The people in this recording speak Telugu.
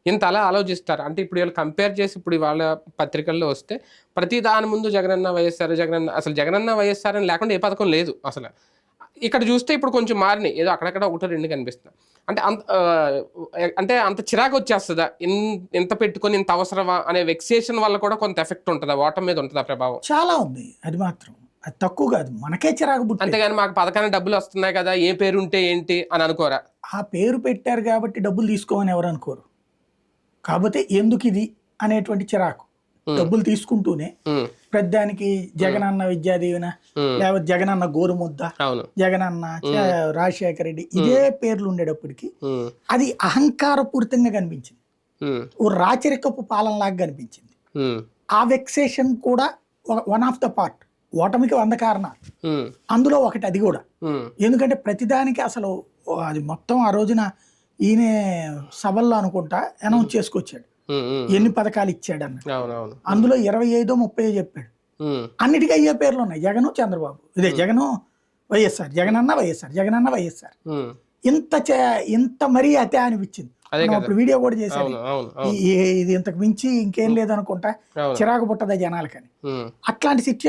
ఇంత అలా ఆలోచిస్తారు. అంటే ఇప్పుడు వీళ్ళు కంపేర్ చేసి ఇప్పుడు వాళ్ళ పత్రికల్లో వస్తే ప్రతి దాని ముందు జగనన్న వైఎస్ఆర్ జగనన్న, అసలు జగనన్న వైఎస్ఆర్ అని లేకుండా ఏ పథకం లేదు అసలు. ఇక్కడ చూస్తే ఇప్పుడు కొంచెం మారినాయి, ఏదో అక్కడక్కడ ఒకటో రెండు కనిపిస్తున్నాయి. అంటే అంటే అంత చిరాకు వచ్చేస్తుందా, ఇంత పెట్టుకొని ఇంత అవసరమా అనే వెక్సేషన్ వల్ల కూడా కొంత ఎఫెక్ట్ ఉంటుందా, ఓటమి మీద ఉంటుందా ప్రభావం? చాలా ఉంది. అది మాత్రం అది తక్కువ కాదు, మనకే చిరాకు పుట్టింది. అంతేగాని మాకు పథకానికి డబ్బులు వస్తున్నాయి కదా, ఏ పేరు ఉంటే ఏంటి అని అనుకోరా? ఆ పేరు పెట్టారు కాబట్టి డబ్బులు తీసుకోమని ఎవరు అనుకోరు. కాకపోతే ఎందుకు ఇది అనేటువంటి చిరాకు. డబ్బులు తీసుకుంటూనే ప్రతిదానికి జగనన్న విద్యా దీవెన, లేకపోతే జగనన్న గోరుముద్ద, జగనన్న రాజశేఖర రెడ్డి, ఇదే పేర్లు ఉండేటప్పటికి అది అహంకారపూరితంగా కనిపించింది, ఓ రాచరికపు పాలనలాగా కనిపించింది. ఆ వెక్సేషన్ కూడా వన్ ఆఫ్ ద పార్ట్. ఓటమికి 100 కారణాలు, అందులో ఒకటి అది కూడా. ఎందుకంటే ప్రతిదానికి అసలు అది మొత్తం ఆ రోజున ఈయన సభల్లో అనుకుంటా అనౌన్స్ చేసుకొచ్చాడు ఎన్ని పథకాలు ఇచ్చాడు అన్న. అందులో 25 30 చెప్పాడు. అన్నిటికీ అయ్యే పేర్లు ఉన్నాయి, జగను చంద్రబాబు, ఇదే జగను వైఎస్ఆర్, జగనన్న వైఎస్ఆర్, జగనన్న వైఎస్ఆర్. ఇంత మరీ అతే అనిపించింది. అప్పుడు వీడియో కూడా చేశారు, ఇది ఇంతకు మించి ఇంకేం లేదనుకుంటా, చిరాకు పుట్టదా జనాలకని. అట్లాంటి సిచ్యువేషన్